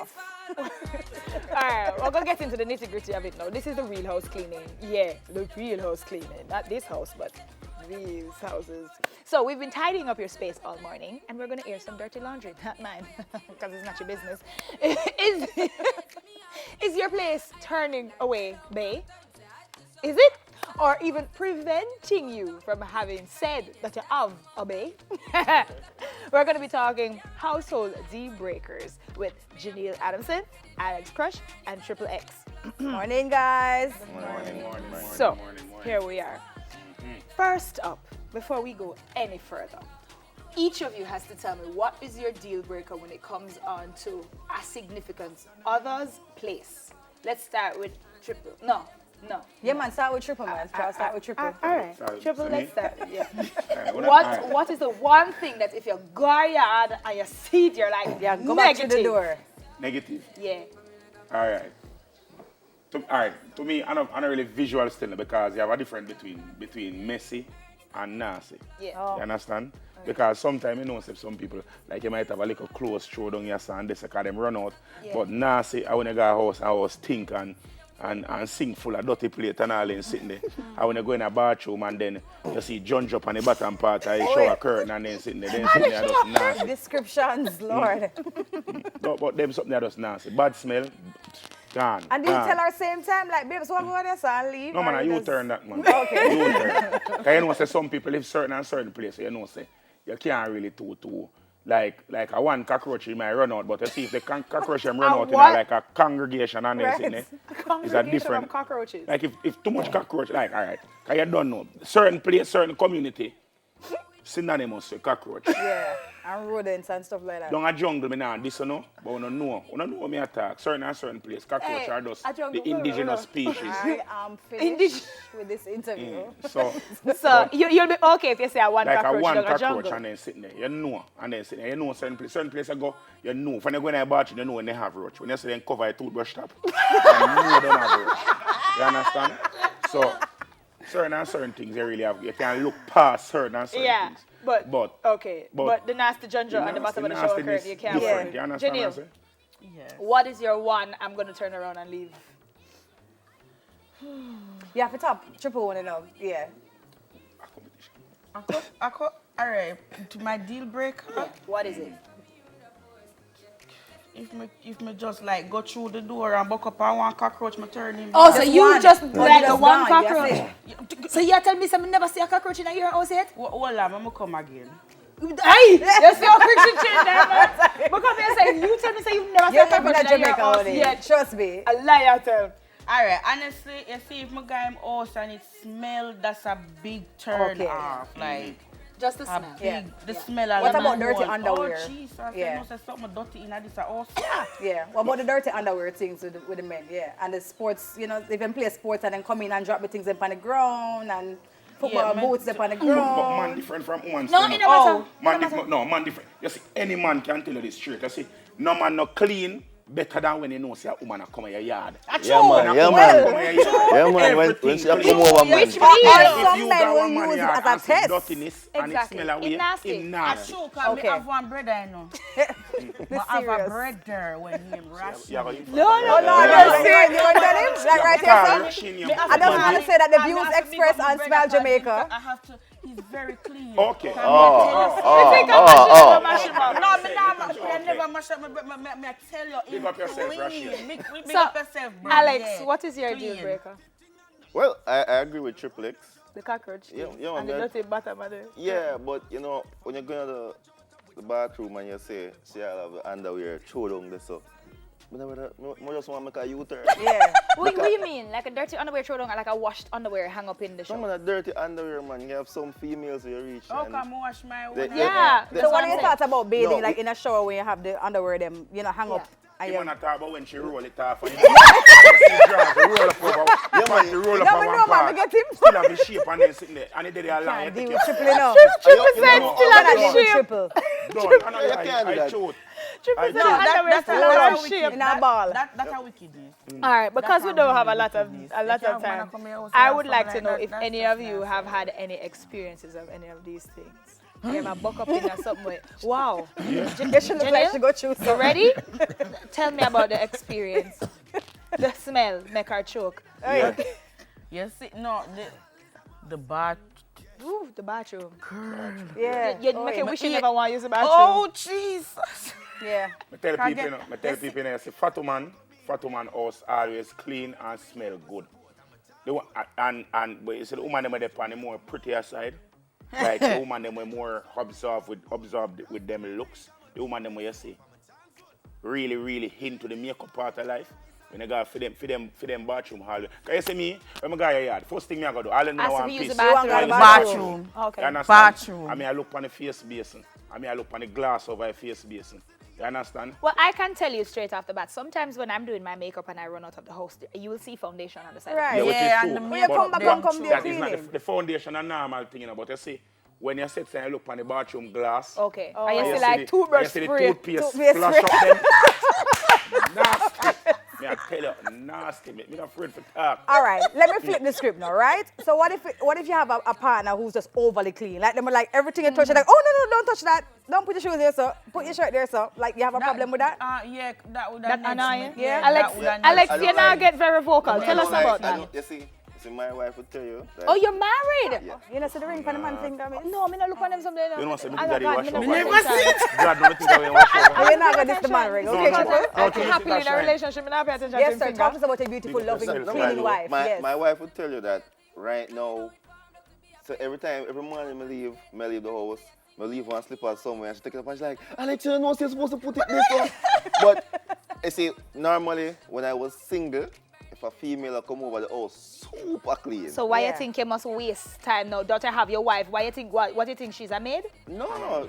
off. Alright, we're gonna get into the nitty-gritty of it now. This is the real house cleaning. Yeah, the real house cleaning. Not this house, but these houses. So we've been tidying up your space all morning, and we're gonna air some dirty laundry. Not mine, because it's not your business. Is your place turning away, bae? Is it? Or even preventing you from having said that you have a bae? We're going to be talking household deal breakers with Janelle Adamson, Alex Crush, and Triple X. Morning, guys. Morning. So, here we are. First up, before we go any further, each of you has to tell me what is your deal breaker when it comes on to a significant other's place. Let's start with Triple. No. Yeah, man, start with triple, man. Start with triple. All right, Sorry, Triple, so let's me? start. Yeah. Alright. What is the one thing that if you go yard and you see it, you're like, Yeah, go back to the door. Negative. Yeah. All right. To me, I'm not really visual still because you have a difference between messy and nasty. Yeah. Oh. You understand? Because sometimes you know some people, like you might have a little clothes throw down your son, this because them run out. Yeah. But nasty, I want to go a house stink and sink full of dirty plate and all in sitting there. I want to go in a bathroom and then you see John drop on the bottom part of the shower curtain and then sitting there. Then sitting there just nasty. Descriptions, Lord. But them something that just nasty. Bad smell, gone. And did you gone. tell her same time, like, babe, so I'm going there, so I'll leave? No, man, or you just- turn that, man. Okay. You turn. Because you know, say some people live certain places, you know, say, you can't really do. Like a one cockroach, you might run out, but you see if the cockroach them run out in what? like a congregation and then Right. sitting there, it's a Congregation different. of cockroaches. Like if too much cockroach, like, all right, because you don't know. Certain place, certain community, synonymous with cockroach. Yeah, and rodents and stuff like that. Down a jungle, me nah this, you know, but we don't know me attack. Certain place, cockroach Hey, are just a jungle, the indigenous species. I am finished with this interview. So, So you'll be okay if you say a one like a cockroach one down a cockroach jungle. and then sitting there, you know, and then sitting there, you know certain place you go, you know. When you go in a bathroom, you know when they have roach. When you see them cover a toothbrush top, you know they have roach. You understand? So, certain things you really have, you can look past certain things. But okay. But the nasty jungle on the bottom of the shower curtain, you can't different. work. You understand what I'm Janelle, saying? Yes. what is your one I'm going to turn around and leave? You have to top triple one, you know. Yeah. All right, to my deal breaker, What is it? if me just like go through the door and buck up on one cockroach, me turn him. Oh, so Just you one. just Oh, like you the just one gone, cockroach. that's So you tell me some never see a cockroach in your house yet? Hold on, I'm gonna come again. Hey, you see how quick she changed that, man? Because you say you tell me say you've never You're seen a living cockroach in in your Jamaica, house honey. yet. Trust me. A liar tell. All right, honestly, you see if my guy in house and it smell, that's a big turn Okay. off. Like Just the a smell. big, Yeah. the smell. What alone about dirty alone. underwear? Oh Jesus, Yeah. you know say something dirty in this house. Yeah. What about the dirty underwear things with the men? Yeah. And the sports, you know, they can play sports and then come in and drop the things up on the ground and football man. boots up on the But man ground. different from woman. No, still, it no. never matter. Man different. You see, any man can tell you this straight. You see, no man no clean better than when you know say a woman a come in your yard. Yeah, man. Yeah, Come man. in your yard. Yeah, man. When Everything she come clean. over, man. Which Or means some you men got will one man use it yard as a and see test. dirtiness and it Exactly. smell away. It nasty. It nasty. True, cause Okay. me have one brother, you know. But I have a serious. brother when him rash. No, Oh, no, you want to tell him? Like right here, son? I just want to say that the views expressed on Smile Jamaica. I have to. He's very clean. Okay. Oh. No, I never mash up. Me tell you, Big up yourself, clean. Rashid. Big So, up yourself, bro. Alex, Yeah. what is your Clean. deal breaker? Well, I agree with Triple X. The cockroach Yeah, thing. yeah, and the man. dirty bottom of the... Yeah, but you know, when you go to the bathroom and you say, see, I have the underwear, throw down this so. I just want to make a U-turn. Yeah. What do you mean? Like a dirty underwear throw down or like a washed underwear hang up in the Some shower? of the dirty underwear, man. You have some females who you reach. How and come I wash my own? Yeah. They- So when what you I'm thought about bathing, No, like in a shower when you have the underwear, them, you know, hang up. And You you... want to talk about when she roll it off and you see drag, you roll up over, you roll up No, over but one no, man, part, we get him. still have the shape and then sitting there, and it did a line, you Can't take deal your with triple enough. Triple You said know, still Can I have deal the with shape. triple? done, and You can't do I that. choked. Triple said No, underwear that's still a lot have of the shape. in a ball. That's how wicked is. All right, because That's we how don't have a really lot of wicked is. a lot If you of have man time, come here, also I have would something like to like know that, if that's any just of you nasty. have had any experiences of any of these things. Yeah, my buck up in or something. Wow. It should look like she go through You something. ready? Tell me about the experience. The smell make her choke. Yeah. You see, no, the bath. Ooh, the bathroom. Yeah. You Oh, make yeah. it wish you never want to use the bathroom. Oh, Jesus. Yeah. I tell Can't people, get- I tell people, I say, fat woman house always clean and smell good. The one, but you see the woman them are on the more prettier side. Like the woman them were more observed with them looks. The woman them where you see really into the makeup part of life. When I go for them bathroom hall. Cause you see me, when I go to your yard, first thing I go do, all I know As one if you use piece. the You want to go to bathroom. the Bathroom. Okay. You understand? Bathroom. I mean, I look on the face basin. I mean, I look on the glass over the face basin. You understand? Well, I can tell you straight off the bat. Sometimes when I'm doing my makeup and I run out of the house, you will see foundation on the side. Right. which Yeah, is and true. the When you makeup come back them home, come too. there That is not cleaning. the foundation a normal thing, you know, but you see, when you sit and you look on the bathroom glass, Okay. Oh. And you You see see like the- toothbrush you see the spray. toothpaste Toothpaste flash spray. up them. Nasty. Me I tell you, nasty. Me not afraid to talk. All right, let me flip the script now, right? So what if you have a partner who's just overly clean? Like them like everything you touch, you're like, oh no, don't touch that. Don't put your shoes there, sir. Put your shirt there, sir. Like you have a problem with that? Yeah, that would That annoy you? Yeah. Alex, Alex, I you don't now like- get very vocal. I Tell us don't about like- I that. don't- You see, my wife would tell you. That Oh, you're married? Yeah. You know, see the ring for the man thing, I mean? No, me not look on them someday. You know, say, me I daddy got- wash me up. not Me pay never attention. God, no, think I will wash Oh, over. you're not gonna diss the man ring, okay? No, Chico? no. Okay, happily in a Shine. relationship, me not pay attention Yes, to sir. him Talk to finger. us about your beautiful, Big up loving, yourself, cleaning man. wife. Yes. My wife would tell you that right now. So every morning I leave the house, I leave one slipper somewhere, and she take it up and she's like, Alex, you know you're supposed to put it this one. But you see, normally when I was single, if a female come over the house, super clean. So why you Yeah. think you must waste time now? Don't you have your wife? Why you think what you think she's a maid? No,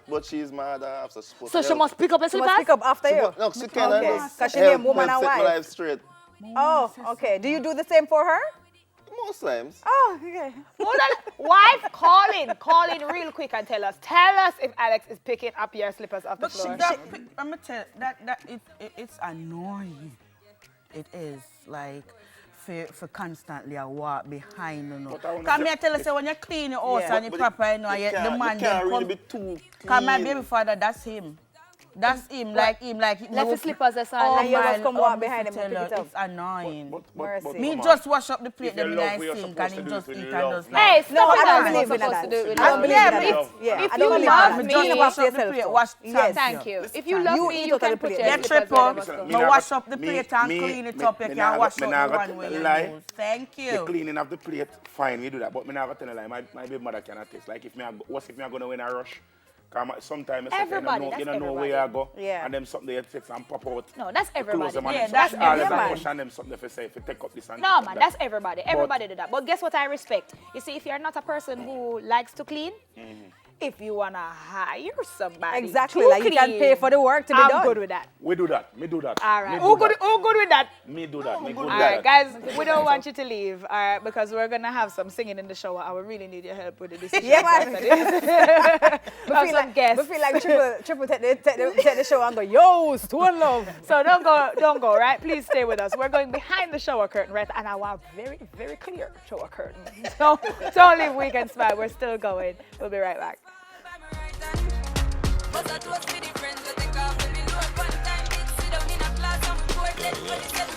but she's my other half, so she's supposed So to she help. must pick up her She must slippers? pick up after you. No, she can Okay. just 'Cause she help named woman and set my wife. life straight. Oh, okay. Do you do the same for her? Most times. Oh, okay. Hold on. Wife, call in real quick and tell us if Alex is picking up your slippers off the But floor. I'm gonna tell that it's annoying. It is like for constantly a walk behind you know. But I wanna Come say- here, tell us say when you clean your house Yeah. and you proper, you know, you the can't- man you can't them really come. be too Cause my clean. baby father, that's him. That's him, like him. Left his slippers aside. Oh And you my, just come oh, walk me behind him tell and pick you, it up. It's annoying. But Me come on. just wash up the plate, If you them in love, I we are sink supposed and to he do just it with eat love. and just Hey, like. stop No, it I now. don't believe in Supposed that. to do it with I don't love. believe Yeah, in but that. if- Yeah, if I you don't believe in love that. me- Clean up Wash after up the yourself. plate, too. wash Yes. Thank you. If you You love eat me, you out of can the put plate. your Yeah, Get slippers triple. where they Listen, must me go. But nah wash go- up the me- plate and me- clean it me- up. You me can nah wash go- up me nah the go one way you lie. use. Thank The you. cleaning of the plate, fine, we do that. But me never tell a lie. My baby mother cannot taste. Like if me, what if me going to win a rush? Sometimes Everybody, you that's don't know where everybody. you go. Yeah. And then something they take and pop out. No, that's everybody. Close them and Yeah, them that's something. All them everybody. push and them something if you say if you take up this and No, take up man, that. that's everybody. Everybody do that. But guess what I respect? You see, if you're not a person who likes to clean, if you want to hire somebody Exactly, to like you can clean, pay for the work to be I'm done. good with that. We do that. Me do that. All right. Me Who do good, that. who good with that? Me do that. Me good All with right, that. guys, we don't want you to leave, all right, because we're going to have some singing in the shower. I would really need your help with the decision. Yeah, man. We have We some feel like, guests. we feel like triple take the show and go, yo, Stone Love. So don't go, right? Please stay with us. We're going behind the shower curtain, right? And I want a very, very clear shower curtain. So don't leave Weekend Smile. We're still going. We'll be right back. But I toast with the friends that take off when me load one time. Sit down in a class and we pour it. Let